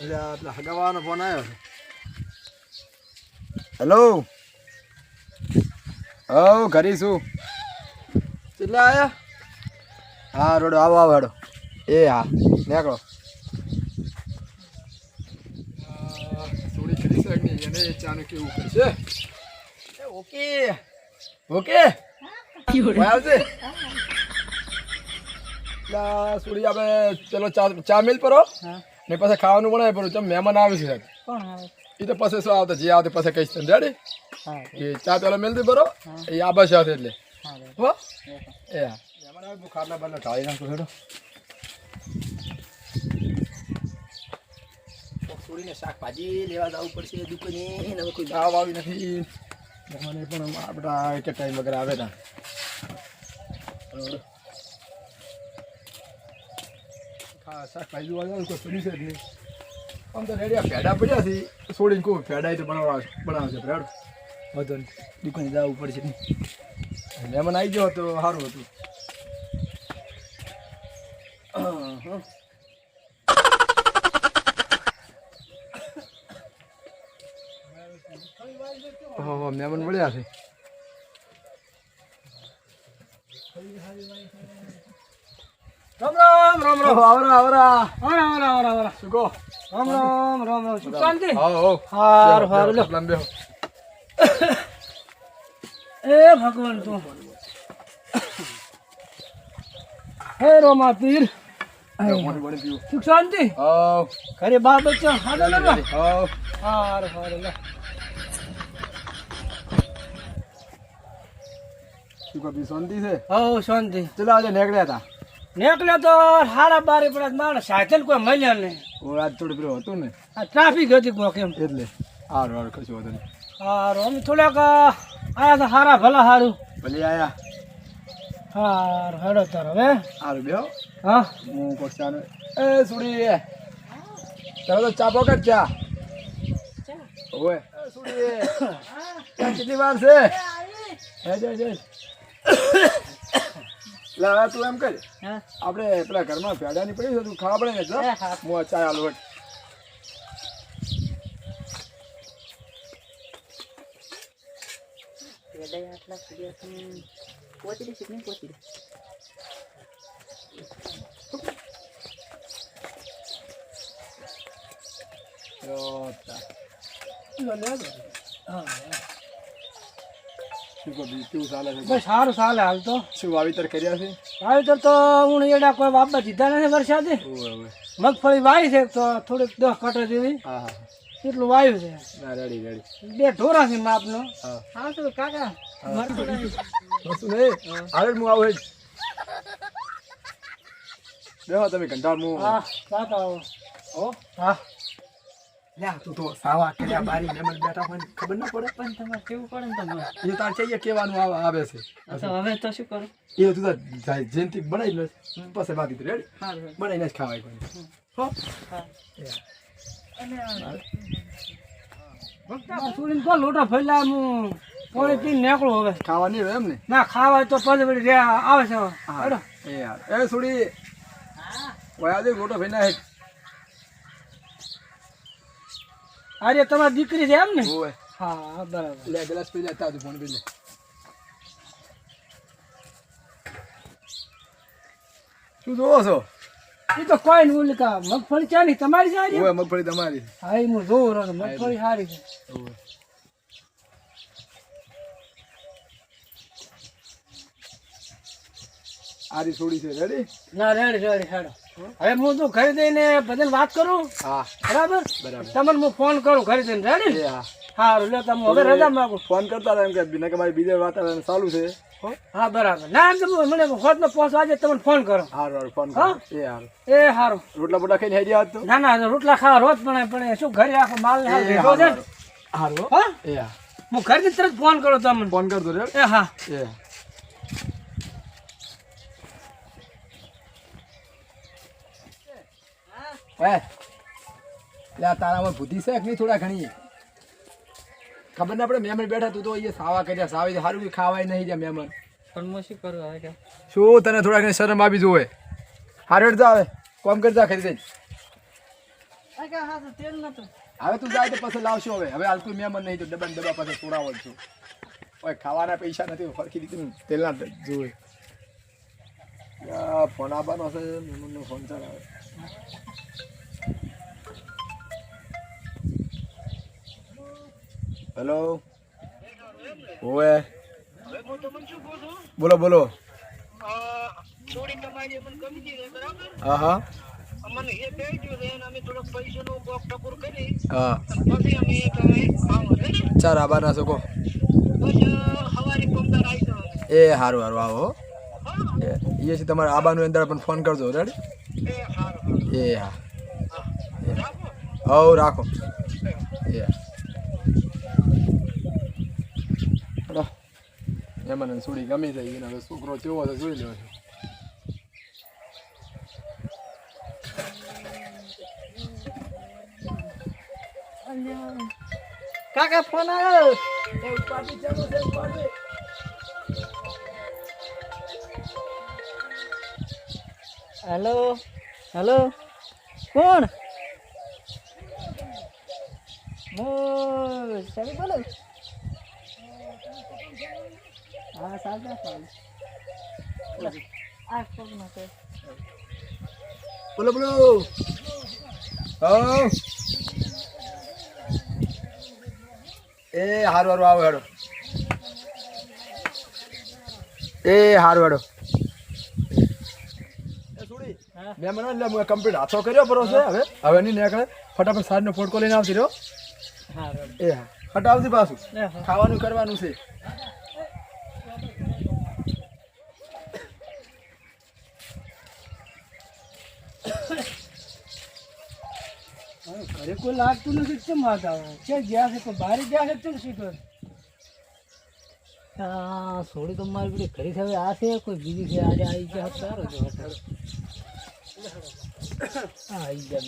એટલે હગાવાનો ફોન આવ્યો. હેલો. હવ ઘરી છું. કેટલા આયા? હા રોડો આવો આવો હેડો. એ હા નીકળો. થોડી ખરી શકની એને ચાનું કેવું કરશે. ઓકે ઓકે આવશે. સુડી આપણે ચલો ચા મિલ પરો ને પછી ખાવાનું બનાવે પરો. ચમ મહેમાન આવે છે. કોણ આવે? એ તો પછી શું આવતા જે આવતે પછી કહીશ તને રેડી. એ ચા પેલા મિલ દે બરો એ આ બસ આવશે એટલે હો એ હા મહેમાન આવે બુખારના બને ઢાળી નાખો હેડો. સુડીને શાકભાજી લેવા જવું પડશે દુકાને. હવે કોઈ દાવ આવી નથી. મને પણ આપણા એક ટાઈમ વગર આવે તા શાકભાજી જોવા જાવ કોઈ પડી છે જ નહીં. આમ તો રેડી ફેડા પડ્યા છે. છોડીને કહું ફેડા તો બનાવશે બ્રેડ વધુ દુકાને જવું પડશે. મહેમાન આવી ગયો તો સારું હતું. હા મહેમાન મળ્યા છે. રામ રામ રામ રામ આવરા આવરા આવરા આવરા આવરા આવરા શું કહો? રામ રામ રામ રામ શું શાંતિ? હા હારું હારું લો લંબે એ ભગવાન તું હે રોમા પીર સુખ શાંતિ? હા ઘરે બા બચ્ચા હાડા લગા? હા હારું હારું લો. શું કહો શાંતિ છે? હવ શાંતિ. ચલો આજે નીકળ્યા હતા. નીકળ્યા તો હાડા બારે પડે મારે સાયકલ કોઈ મળ્યા નહીં. આજ થોડું પેલું હતું ને આ ટ્રાફિક હતી કોક એમ એટલે હારું હારું કશું વાંધો નહીં. હારું અમે થોડાક આયા તો હારા ભલા હારું. ભલે આયા હારું હેડો તાર હવે. હારું બેહો. હા હું પક્ષાનો એ સુડી તમે તો ચા પકડ ચા ઓય સુડી કેટલી વાર છે? લા તું એમ કર આપણે પેલા ઘરમાં ફેડાની પડી છે તું ખાવા પડે ને હું ચા આલુ વટ. કેવું ચાલે છે? બસ સારું ચાલે હાલ તો. શું વાવેતર કર્યા છે? વાવેતર તો હું એડા કોઈ વાપવા દીધા નથી વરસાદે. મગફળી વાવી છે તો થોડીક 10 કટર જેવી. હા હા એટલું વાવ્યું છે. ના રેડી રેડી. 2 ઢોરા છે માપનો. હા હા તો કાકા મરતું નહીં. વસ્તુ નહીં હારે હું આવું જ બેહો તમે ઘંટાળ હું. હા કાકા આવો. ઓ હા લ્યા તું તો સાવા કર્યા બારી મહેમાન બેઠા હોય ખબર ના પડે. પણ તમારે કેવું પડે ને તમારે. એ તાર ચાહીએ કેવાનું આવે છે. તો હવે તો શું કરું? એ તું તો જેનથી બનાવી લે પછી બાકી રેડી હા બનાવીને જ ખાવાય કોઈ હો. સુરીને તો લોટા ફેલા હું પાણી પીને નીકળું હવે. ખાવાની હોય એમ ને? ના ખાવા તો પછી વળી આવે છે. હેડો. એ યાર એ સુડી વયા દે મોટો ભાઈ ના અરે તમારી દીકરી છે એમ ને? હોય હા બરાબર. લે ગ્લાસ પી લેતા તું ફોન પી લે. શું જોવો છો? એ તો કોઈ નહીં ઓલી મગફળી ચાલી તમારી સારી. ઓય મગફળી તમારી. હા એ હું જોઉં રહ્યો મગફળી સારી છે. આરી છોડી છે રેડી? ના રેડી રેડી હેડો. હવે હું તું ઘરે જઈને બધાને વાત કરું. હા બરાબર બરાબર. તમને હું ફોન કરું ઘરે જઈને રેડી? હા સારું લે તમે હવે રજા માંગુ. ફોન કરતા હતા એમ કે બિના કે મારી બીજે વાતાવરણ ચાલુ છે. હા બરાબર. ના એમ તો મને હોટનો પહોંચવા આજે તમને ફોન કરો. હારું હારું ફોન હા? કરો. એ હારું. એ સારું. રોટલા બોટલા ખાઈને હેડી આવ તો. ના ના રોટલા ખાવા રોજ પણ શું ઘરે આખો માલ ને હાલ ભેગો છે ને. હારું હો. હા એ હા હું ઘરેથી તરત ફોન કરું તમને. ફોન કરતો રે. એ હા એ લે તારામાં બુદ્ધિ છે કે નહીં થોડા ઘણી? ખબર ના પડે મહેમાન બેઠા તું તો અહીંયા સાવા કર્યા સાવી સારું કે ખાવાય નહીં જ્યાં મહેમાન. પણ હું શું કરું હવે કે શું તને થોડા ઘણી શરમ આવી જોવે? હારે જા આવે કોમ કરતા ખરી દઈ. કાકા હા તો તેલ નતું. હવે તું જાય તો પછી લાવશો. હવે હાલ તું મહેમાન નહીં તો ડબ્બા ને ડબ્બા પાસે છોડાવો જ છું. ઓય ખાવાના પૈસા નથી ફરકી દીધું તેલના જોવે. ફોન આવવાનો હશે, મહેમાનનો ફોન ચાલ આવે. હેલો ઓવે બોલો બોલો. હા હા હા ચાર આભાર ના શકો. એ સારું સારું આવો. એ છે તમારે આબાનું અંદર પણ ફોન કરજો. રેડી? એ હા હવ રાખો. એ એમાં સુડી ગમી જાય એને હવે છોકરો કેવો છે જોઈ લો. કાકા ફોન આવ્યો. હેલો હેલો કોણ? હું સમી બોલું. હા સાચા સારું. આ કોણ માટે? બોલો બોલો. હા એ હારું હારું આવો હેડો. એ હારું હેડો. મેં મને એટલે હું કમ્પ્લીટ હાથો કર્યો બરો છે. હવે નહીં નીકળે. ફટાફટ સારનો ફોટકો લઈને આવતી રહ્યો. એ હા હટાવતી પાછું ખાવાનું કરવાનું છે. ઘરે કોઈ લાગતું નથી. કેમ આવતા કે ગયા છે કોઈ બહાર ગયા છે કેમ સીધો? હા થોડી તો મારી પેલી ઘરે હવે આ છે કોઈ બીજી છે. આજે આવી ગયા સારું છે. હા આવી ગયા.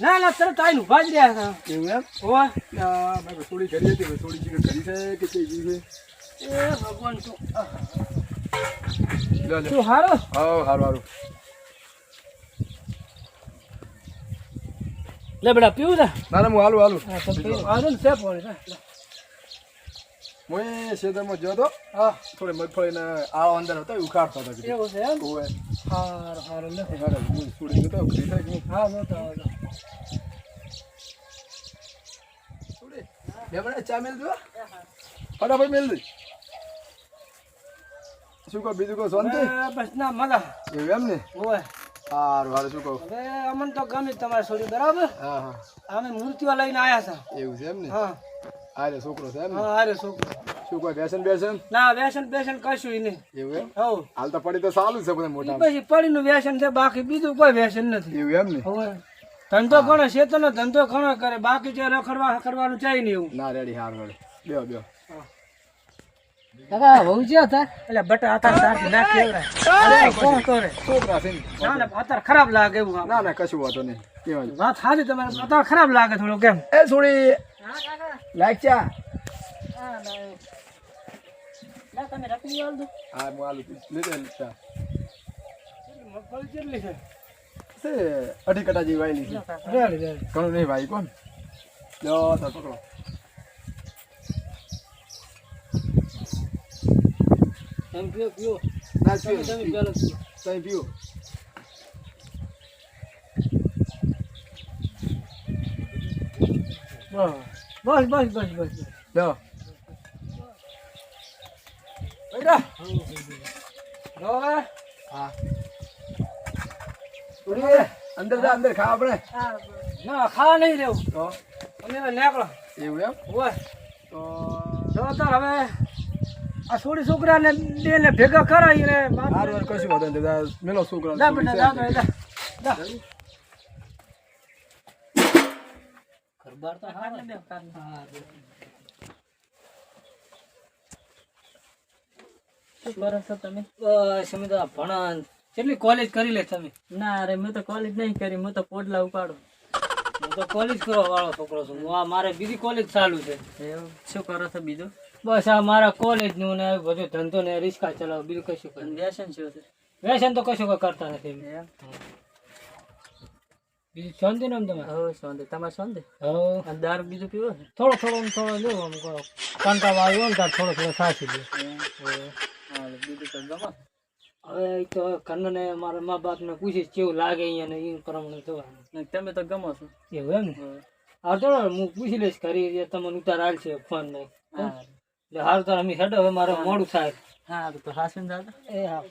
ના ના તરત આવીને ઉભા જ રહ્યા હતા. એવું એમ? હોવા થોડી ઘરી હતી. થોડી ચીકન ઘરી છે કે કઈ છે? એ ભગવાન તું લે લે. તું હારો. હા હારું હારું. લે બેટા પીવું છે? ના ના હું હાલું હાલું. હારું ને છે પાણી. હું એ ખેતરમાં ગયો હતો. હા થોડી મગફળીને આળો અંદર હતો ઉખાડતો હતો. એવું છે એમ? ઓવે હારું હારું લે. હું છોડી ગયો તો ઘરી થાય કે નહીં? હા જોતો આવજો. બે મને ચા મેલ દો. ફટાફટ મેલ દે. શું કહો બીજું કહો શાંતિ? બસ ના મજા. એવું એમ ને? ઓય સારું સારું. શું કહો? હવે અમને તો ગમે તમારે છોડી બરાબર. હા હા અમે મૂર્તિઓ લઈને આવ્યા છે. એવું છે એમ ને? હા આ રે છોકરો છે એમ ને? હા અરે છોકરો. શું કોઈ વ્યસન બેસન? ના વ્યસન બેસન કશું નહીં. એવું એમ? હવ હાલ તો પડી તો સારું છે બધા મોટા. પછી પડીનું વ્યસન છે બાકી બીજું કોઈ વ્યસન નથી. એવું એમ ને? હવે ધંધો ઘણો શેતનો ધંધો ઘણો કરે બાકી જે રખડવા કરવાનું ચાઈ નહીં એવું. ના રેડી હાર રેડી. બેહો બેહો. કાકા બહુ જે હતા એટલે બટા આતાર સાથી ના કેવરાય. અરે કોણ કરે? છોકરા છે ને? ના ના આતાર ખરાબ લાગે એવું. ના ના કશું વાતો નહીં. કેવાય વાત સાચી તમારે આતાર ખરાબ લાગે થોડું કેમ? એ છોડી હા કાકા લાઈક ચા. હા ના તમે રખડી આલ દો. હા હું આલુ લીધે ચા મગફળી કેટલી છે? છે અઢી કટા જેવી વાયેલી છે. Ready ready. ઘણું નહીં ભાઈ કોણ લો તો પકડો. એમ પીઓ પીઓ. ના તમે પીવો પેલો પીઓ. તમે પીવો. બસ બસ બસ બસ. લો બેટા હવે હા છોડી અંદર જા અંદર ખા આપણે. ના ખાવા નહીં રહેવું. તો અમે હવે નીકળો. એવું એમ? હોય તો જો તાર હવે આ છોડી છોકરાને બેને ભેગા કરાવીને હાર વાર કશું વાતો નહીં. દાદા મેલો છોકરા જા બેટા જા જા જા. ઘરબાર તો હાર ને હા શું કરો છો તમે? બસ અમે તો ભણન કેટલી કોલેજ કરી લે તમે? ના અરે મેં તો કોલેજ નહીં કરી. હું તો પોડલા ઉપાડું. હું તો કોલેજ કરવા વાળો છોકરો છું. હું આ મારે બીજી કોલેજ ચાલુ છે. એવું શું કરો છો બીજું? બસ આ મારા કોલેજ નું ને બધું ધંધો ને રિક્ષા ચલાવ બીજું કશું કરું. વ્યસન શું છે? વ્યસન તો કશું કોઈ કરતા નથી એમ. બીજું શાંતિ ને તમારે? શાંતિ. તમારે શાંતિ? અને દારૂ બીજું પીવો છે? થોડો થોડો ને થોડો લો, આમ કંટાળો આવ્યો ને તાર થોડો થોડો સાચી લે. બીજું તો ગમે. હવે એ તો ઘરને મારા મા બાપને પૂછીશ કેવું લાગે અહીંયા ને એ પ્રમાણે જોવાનું. તમે તો ગમો છો એવું એમ ને? હા તો હું પૂછી લઈશ કરી તમને ઉતાર હાલશે ફોન નહીં. એટલે હાલ તો અમે હેડો, હવે મારે મોડું થાય. હા તો હાસન દાદા એ હા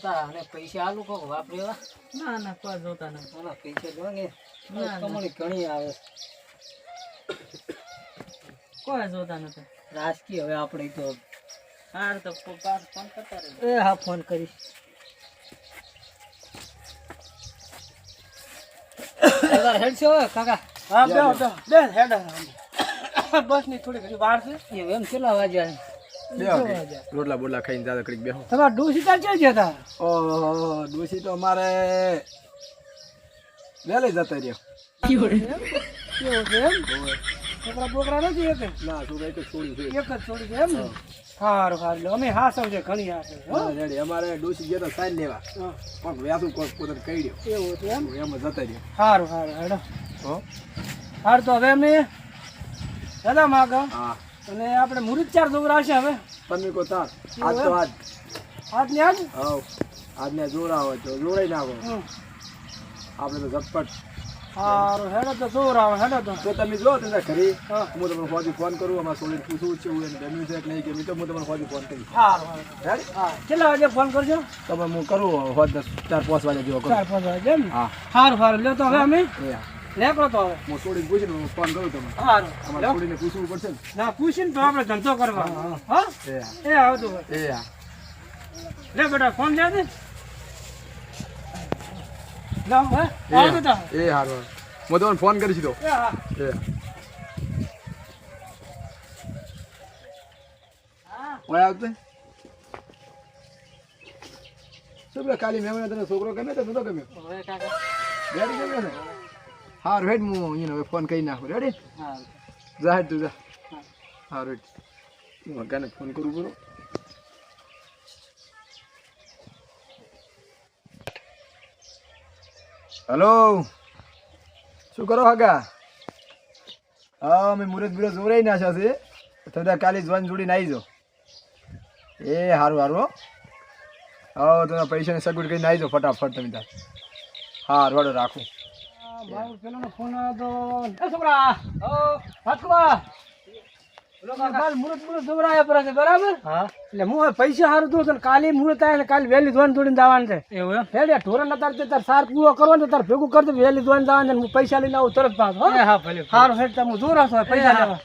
તારા પૈસા આલુ કહો વાપરે એવા? ના ના કોઈ જોતા નથી. પૈસા જો ને કમાણી ઘણી આવે, કોઈ જોતા નથી. રાજકીય હવે આપણે તો હા તો ફોન કરતા રહે. એ હા ફોન કરીશ. હેડ છે કાકા? હા બે હેડ. બસ ની થોડી ઘણી વાર છે એમ. કેટલા વાગ્યા? રોટલા બોટલા ખાઈને દાદા કડીક બેહો. તમારા ડોસી તાર ક્યાં ગયા હતા? ઓહો ડોસી તો અમારે વહેલે જતા રહ્યો. કેવું છે એમ? છોકરા બોકરા નથી એક? ના છોકરા એક જ છોડી છે. એક જ છોડી છે એમ ને? સારું સારું. અમે હાસવ છે ઘણી હાસવ. અમારે ડોસી ગયા હતા સાઈન લેવા, પણ વ્યાસું પોતાને કહી દો એવું હતું એમ? એમાં જતા રહ્યો. સારું સારું હેડો. સારું તો હવે અમે દાદા માગો. હા અને આપણે મુહૂર્ત ચાર છોકરા હશે હવે. તમે કો તાર આજ તો આજ આજ ને આજ હા આજને જોરા હોય તો જોરાઈ નાખો. આપણે તો ઝટપટ. સારું હેડો તો જોર હેડો તો તમે જો તમે ઘરે હું તમને ફોન ફોન કરું. અમારે છોડીને પૂછવું છે એવું એને ગમ્યું છે કે નહીં ગમ્યું તો હું તમને ફોન કરી. સારું હા કેટલા વાગે ફોન કરજો? તમે હું કરું હોત 4-5 વાગે જેવો કરું. 4-5 વાગે એમ? હા સારું સારું લ્યો તો હવે અમે લેકડો તો હવે હું છોડીને પૂછીને ફોન કરું તમને. સારું અમારે છોડીને પૂછવું પડશે ને. ના પૂછીને તો આપણે ધંધો કરવાનો. હા એ આવતું હોય. એ હા લે બેટા ફોન લે દે. લા હે આવતું તા. એ હારું હું તમને ફોન કરીશ તો. એ હા એ ઓય આવતે શું પેલા કાલી મેમને તને છોકરો ગમે તો નતો ગમ્યો? હવે કાકા રેડી ગમ્યો ને? હારું હેડ હું એને હવે ફોન કરી નાખું. રેડી? હા જા હેડ તું જા. હારું હેડ હું હગાને ફોન કરું બરો. હલો શું કરો હગા? હા અમે મુરત બુરત જોરાઈ નાખ્યા છે. તમે કાલે જવાન જોડીને આવી જાઓ. એ સારું સારું. હા તમે પૈસાની સગવડ કરીને આવી જાઓ ફટાફટ તમે ત્યાં. હા રોડો રાખું. પેલો ફોન આવ્યો તો છોકરા હાથવા મુહૂર્ત દોરાયા પર છે બરાબર. હા એટલે હું પૈસા સારું દઉં કાલે મુહૂર્ત આવે કાલે વહેલી ધોન દોડીને જવાનું છે. એવું એમ? હેડે ઢોરણ અત્યારે તાર સાર પૂરો કરવાનો તાર ભેગું કરી દે વહેલી ધોઈને જવાનું છે. હું પૈસા લઈને આવું તરત પાછો. હા ભલે સારું હેડ તમે જોરા છો પૈસા લેવા.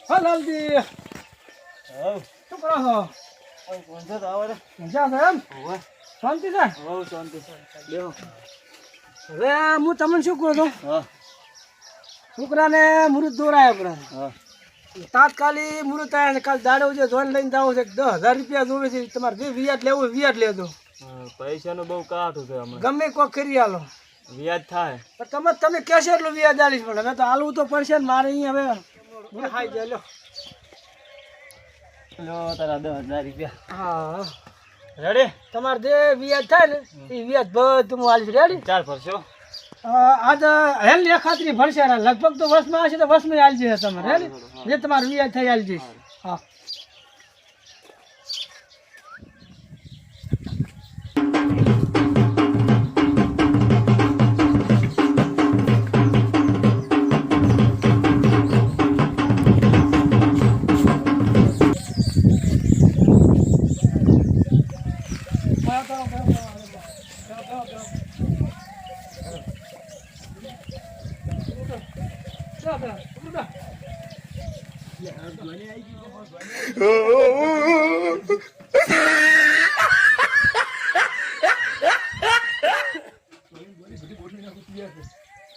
હા લાલજી શું કરો છો? મજા છે એમ? શાંતિ છે? હવે હું તમને શું કહું છું, છોકરાને મુહૂર્ત દોરાયા તાત્કાલિક મુહૂર્ત આવ્યા કાલ દાડો છે ધોન લઈને જાવ છે 10,000 રૂપિયા જોવે છે. તમારે જે વ્યાજ લેવું વ્યાજ લેજો. પૈસાનું બહુ કાઠું છે હમણાં. ગમે કોઈ કરી આલો વ્યાજ થાય પણ તમે કહેશો એટલું વ્યાજ આલીશ. પણ હવે તો હાલવું તો પડશે ને મારે અહીંયા હવે ખાઈ જાય. લો તારા 10,000 રૂપિયા. હા રેડી? તમારે જે વ્યાજ થાય ને એ વ્યાજ બધું હું આલીશ. રેડી? ચાર ભરશો? આજ હેલ ને ખાતરી ભરશે લગભગ તો વર્ષમાં હશે તો વર્ષમાં આલી જશે તમારે. રેડી? જે તમારે વ્યાજ થઈ આલી જઈશ. હા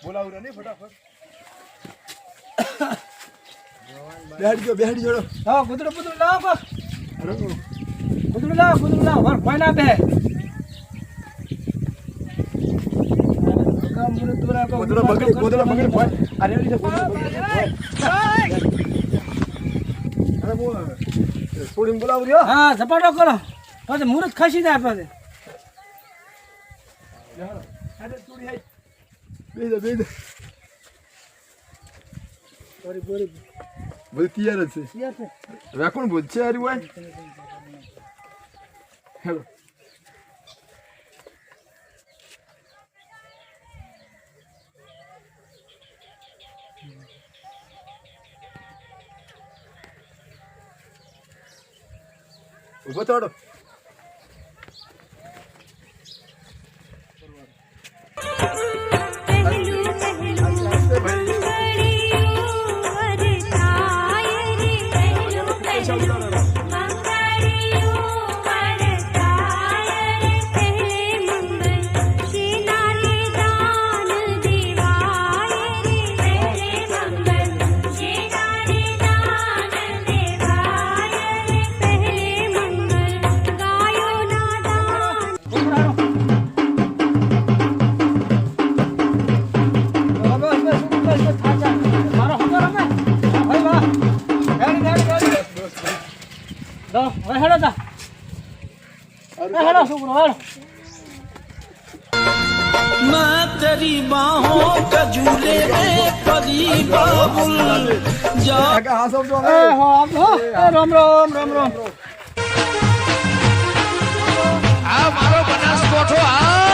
બોલાવું ને ફટાફટ. બેહાડી જોડો. હા ગુદડું ગુદડું લાવો ગુદડું લાવો ભાઈ ના બે ગોદડો બગડી ભાઈ. આ રેડી છે, ગોદડો બગડી ભાઈ. અરે બોલ છોડીને બોલાવું રહ્યો. હા ઝપાટો કરો પછી મુહૂર્ત ખસી જાય પછી અરે છોડી આય. બેસી જા. બધું તૈયાર જ છે. હવે કોણ બોલ છે હારી હોય? હેલો. ઉભો થોડો. કાકા હા સમજો હવે. રામ રામ રામ રામ આ મારો બનાસકોઠો આ